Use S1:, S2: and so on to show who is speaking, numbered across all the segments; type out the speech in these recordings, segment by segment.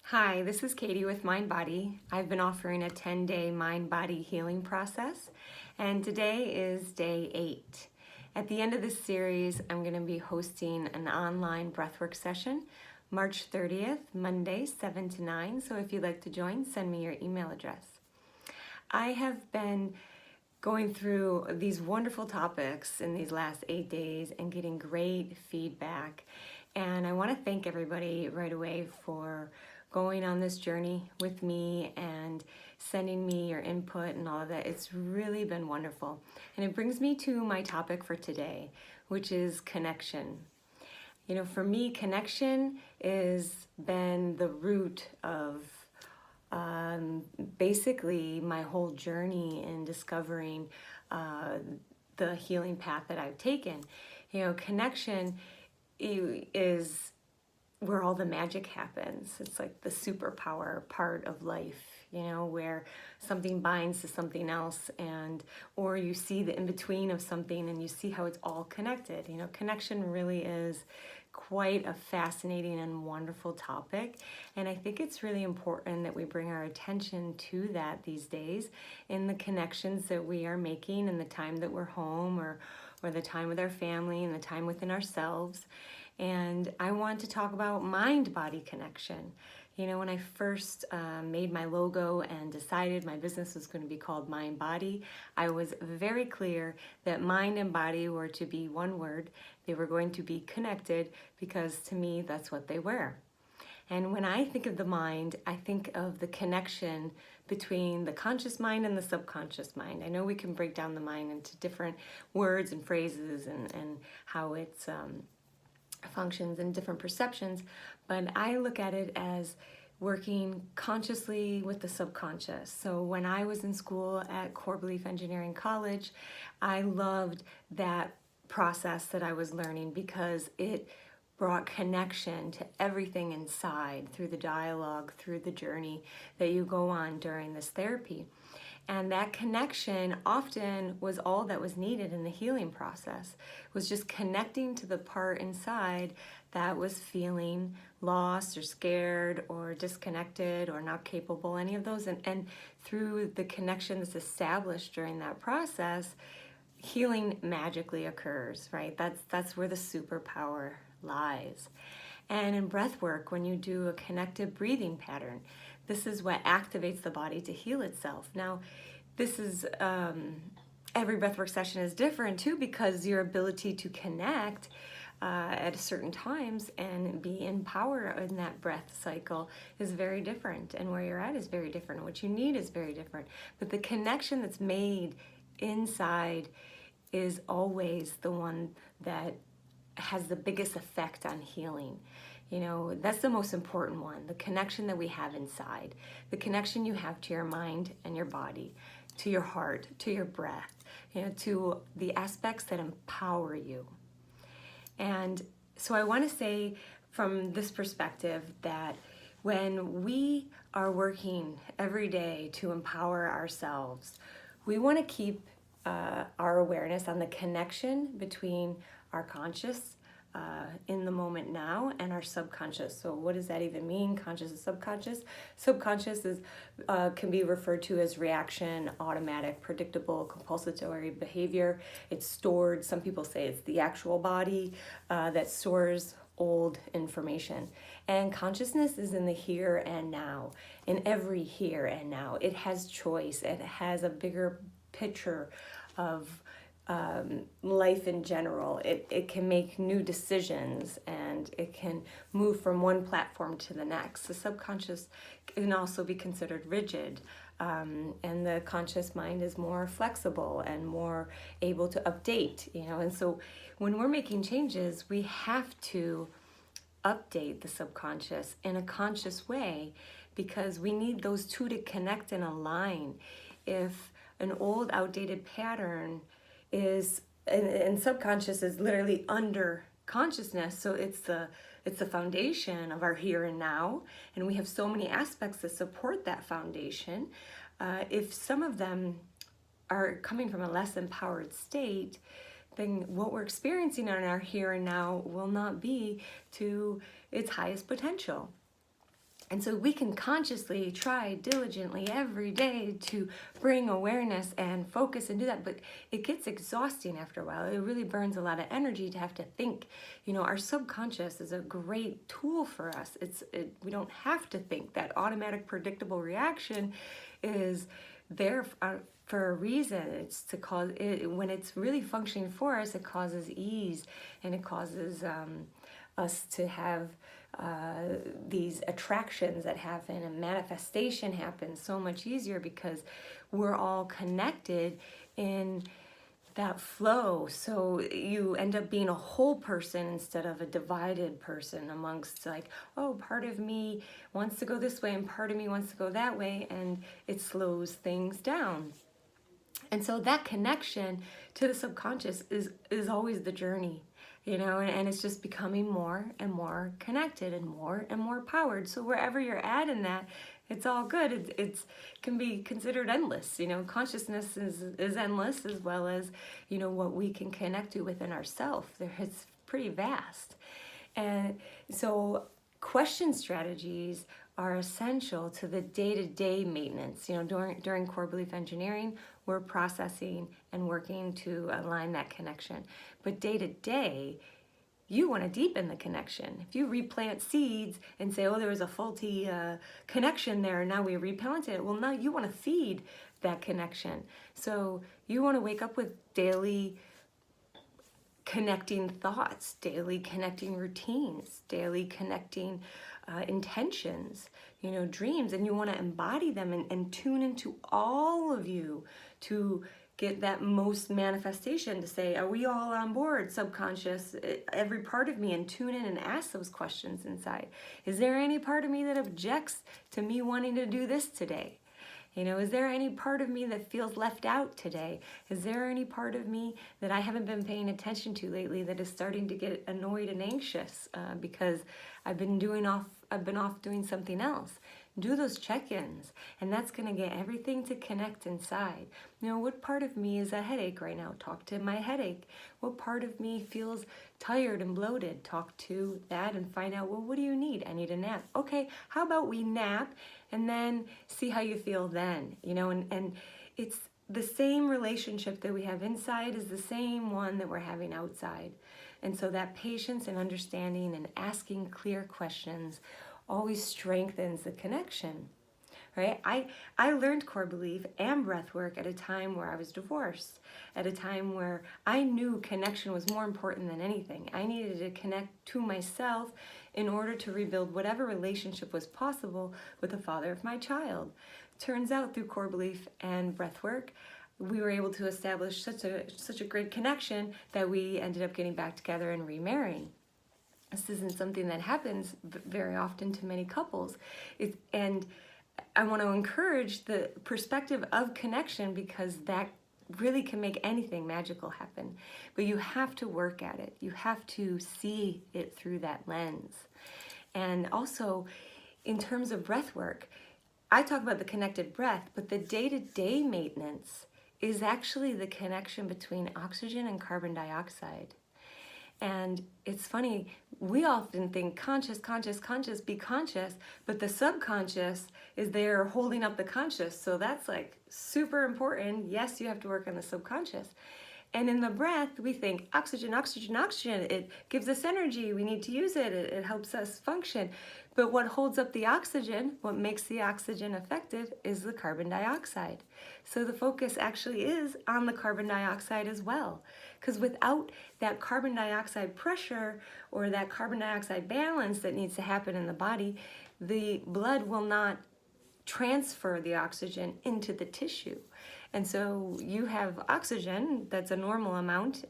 S1: Hi, this is Katie with MindBody. I've been offering a 10-day mind-body healing process, and today is day 8. At the end of this series, I'm going to be hosting an online breathwork session, March 30th, Monday, 7 to 9. So if you'd like to join, send me your email address. I have been going through these wonderful topics in these last 8 days and getting great feedback. And I want to thank everybody right away for going on this journey with me and sending me your input and all of that. It's really been wonderful. And it brings me to my topic for today, which is connection. You know, for me, connection has been the root of basically my whole journey in discovering the healing path that I've taken. You know, connection is where all the magic happens. It's like the superpower part of life, you know, where something binds to something else, and or you see the in-between of something and you see how it's all connected. You know, connection really is quite a fascinating and wonderful topic, and I think it's really important that we bring our attention to that these days in the connections that we are making in the time that we're home, or the time with our family and the time within ourselves. And I want to talk about mind-body connection. You know, when I first made my logo and decided my business was going to be called MindBody, I was very clear that mind and body were to be one word. They were going to be connected because to me, that's what they were. And when I think of the mind, I think of the connection between the conscious mind and the subconscious mind. I know we can break down the mind into different words and phrases and how it's functions and different perceptions, but I look at it as working consciously with the subconscious. So when I was in school at Core Belief Engineering College, I loved that process that I was learning because it brought connection to everything inside through the dialogue, through the journey that you go on during this therapy. And that connection often was all that was needed in the healing process, was just connecting to the part inside that was feeling lost or scared or disconnected or not capable, any of those. And through the connection that's established during that process, healing magically occurs, right? That's where the superpower lies. And in breath work, when you do a connected breathing pattern, this is what activates the body to heal itself. Now, this is, every breathwork session is different too, because your ability to connect at certain times and be in power in that breath cycle is very different. And where you're at is very different. What you need is very different. But the connection that's made inside is always the one that has the biggest effect on healing. You know, that's the most important one, the connection that we have inside, the connection you have to your mind and your body, to your heart, to your breath, you know, to the aspects that empower you. And so I want to say from this perspective that when we are working every day to empower ourselves, we want to keep our awareness on the connection between our conscious in the moment now and our subconscious. So what does that even mean, conscious and subconscious? Subconscious is can be referred to as reaction, automatic, predictable, compulsory behavior. It's stored, some people say it's the actual body that stores old information. And consciousness is in the here and now, in every here and now. It has choice, it has a bigger picture of life in general. It can make new decisions and it can move from one platform to the next. The subconscious can also be considered rigid, and the conscious mind is more flexible and more able to update, you know. And so when we're making changes, we have to update the subconscious in a conscious way because we need those two to connect and align. If an old outdated pattern is, and subconscious is literally under consciousness, so it's the foundation of our here and now, and we have so many aspects that support that foundation. If some of them are coming from a less empowered state, then what we're experiencing in our here and now will not be to its highest potential. And so we can consciously try diligently every day to bring awareness and focus and do that, but it gets exhausting after a while. It really burns a lot of energy to have to think. Our subconscious is a great tool for us. We don't have to think. That automatic predictable reaction is there for a reason. It's to cause it, when it's really functioning for us, it causes ease, and it causes us to have these attractions that happen, and manifestation happens so much easier because we're all connected in that flow. So you end up being a whole person instead of a divided person amongst, like, oh, part of me wants to go this way and part of me wants to go that way, and it slows things down. And so that connection to the subconscious is always the journey, and it's just becoming more and more connected and more powered. So wherever you're at in that, it's all good. It can be considered endless. Consciousness is endless, as well as, what we can connect to within ourselves. It's pretty vast. And so question strategies are essential to the day-to-day maintenance. During core belief engineering, we're processing and working to align that connection. But day-to-day, you want to deepen the connection. If you replant seeds and say, oh, there was a faulty connection there, and now we replant it, well, now you want to feed that connection. So you want to wake up with daily connecting thoughts, daily connecting routines, daily connecting intentions, dreams, and you want to embody them and tune into all of you to get that most manifestation, to say, are we all on board, subconscious, every part of me, and tune in and ask those questions inside. Is there any part of me that objects to me wanting to do this today? Is there any part of me that feels left out today? Is there any part of me that I haven't been paying attention to lately that is starting to get annoyed and anxious because I've been off doing something else? Do those check-ins, and that's going to get everything to connect inside. What part of me is a headache right now? Talk to my headache. What part of me feels tired and bloated? Talk to that and find out, well, what do you need? I need a nap. Okay, how about we nap and then see how you feel then? And it's the same relationship that we have inside is the same one that we're having outside. And so that patience and understanding and asking clear questions always strengthens the connection, right? I learned core belief and breath work at a time where I was divorced, at a time where I knew connection was more important than anything. I needed to connect to myself in order to rebuild whatever relationship was possible with the father of my child. Turns out through core belief and breath work, we were able to establish such a great connection that we ended up getting back together and remarrying. This isn't something that happens very often to many couples. And I want to encourage the perspective of connection, because that really can make anything magical happen. But you have to work at it. You have to see it through that lens. And also, in terms of breath work, I talk about the connected breath, but the day-to-day maintenance is actually the connection between oxygen and carbon dioxide. And it's funny, we often think conscious, be conscious, but the subconscious is there holding up the conscious. So that's like super important. Yes, you have to work on the subconscious. And in the breath, we think oxygen, oxygen, oxygen. It gives us energy. We need to use it. It helps us function. But what holds up the oxygen, what makes the oxygen effective, is the carbon dioxide. So the focus actually is on the carbon dioxide as well. Because without that carbon dioxide pressure or that carbon dioxide balance that needs to happen in the body, the blood will not transfer the oxygen into the tissue. And so you have oxygen that's a normal amount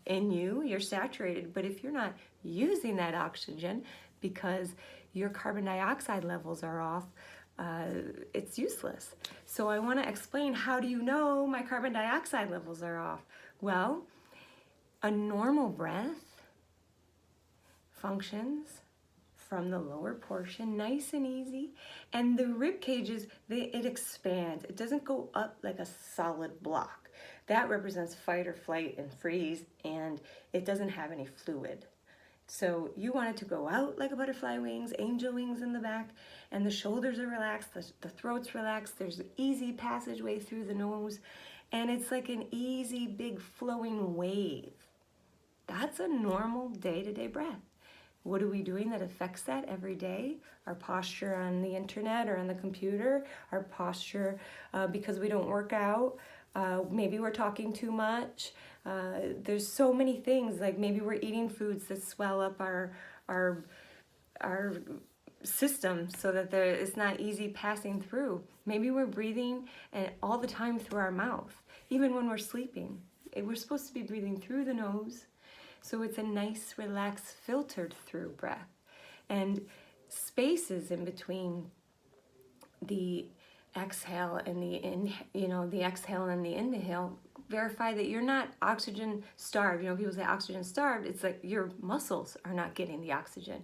S1: in you, you're saturated, but if you're not using that oxygen because your carbon dioxide levels are off, it's useless. So I want to explain, how do you know my carbon dioxide levels are off? Well, a normal breath functions from the lower portion, nice and easy, and the rib cages, it expands. It doesn't go up like a solid block. That represents fight or flight and freeze, and it doesn't have any fluid. So you want it to go out like a butterfly wings, angel wings in the back, and the shoulders are relaxed, the throat's relaxed, there's an easy passageway through the nose, and it's like an easy, big flowing wave. That's a normal day-to-day breath. What are we doing that affects that every day? Our posture on the internet or on the computer, our posture because we don't work out, maybe we're talking too much. There's so many things, like maybe we're eating foods that swell up our system so that it's not easy passing through. Maybe we're breathing and all the time through our mouth, even when we're sleeping. We're supposed to be breathing through the nose, so it's a nice, relaxed, filtered through breath. And spaces in between the exhale and the exhale and the inhale verify that you're not oxygen starved. People say oxygen starved. It's like your muscles are not getting the oxygen.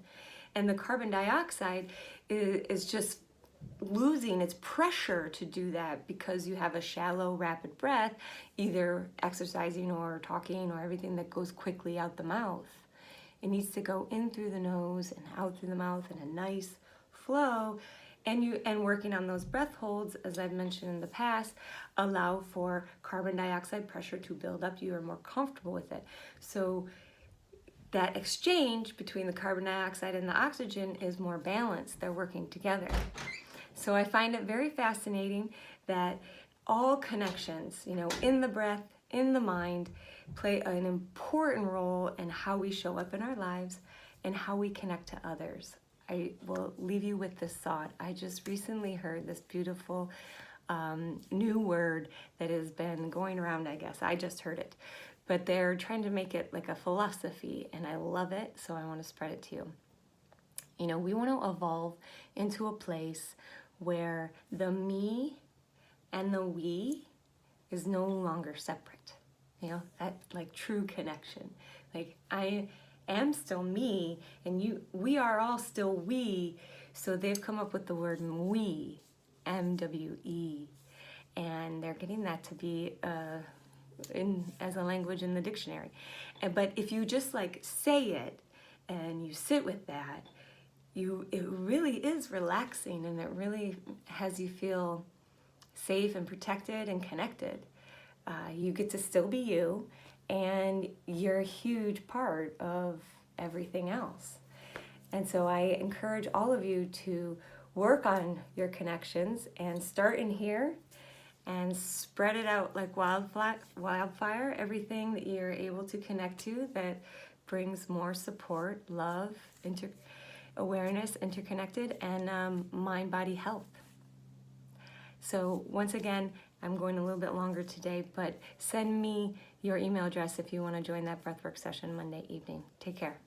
S1: And the carbon dioxide is just losing its pressure to do that because you have a shallow, rapid breath, either exercising or talking or everything that goes quickly out the mouth. It needs to go in through the nose and out through the mouth in a nice flow. And working on those breath holds, as I've mentioned in the past, allow for carbon dioxide pressure to build up. You are more comfortable with it. So that exchange between the carbon dioxide and the oxygen is more balanced. They're working together. So I find it very fascinating that all connections, in the breath, in the mind, play an important role in how we show up in our lives and how we connect to others. I will leave you with this thought. I just recently heard this beautiful new word that has been going around, I guess. I just heard it. But they're trying to make it like a philosophy, and I love it, so I want to spread it to you. We want to evolve into a place where the me and the we is no longer separate. That like true connection. Like I am still me and we are all still we. So they've come up with the word we, MWE, and they're getting that to be as a language in the dictionary. But if you just like say it and you sit with that, it really is relaxing, and it really has you feel safe and protected and connected. You get to still be you, and you're a huge part of everything else. And so I encourage all of you to work on your connections and start in here and spread it out like wildfire, everything that you're able to connect to that brings more support, love, awareness, interconnected, and mind-body health. So once again, I'm going a little bit longer today, but send me your email address if you want to join that breathwork session Monday evening. Take care.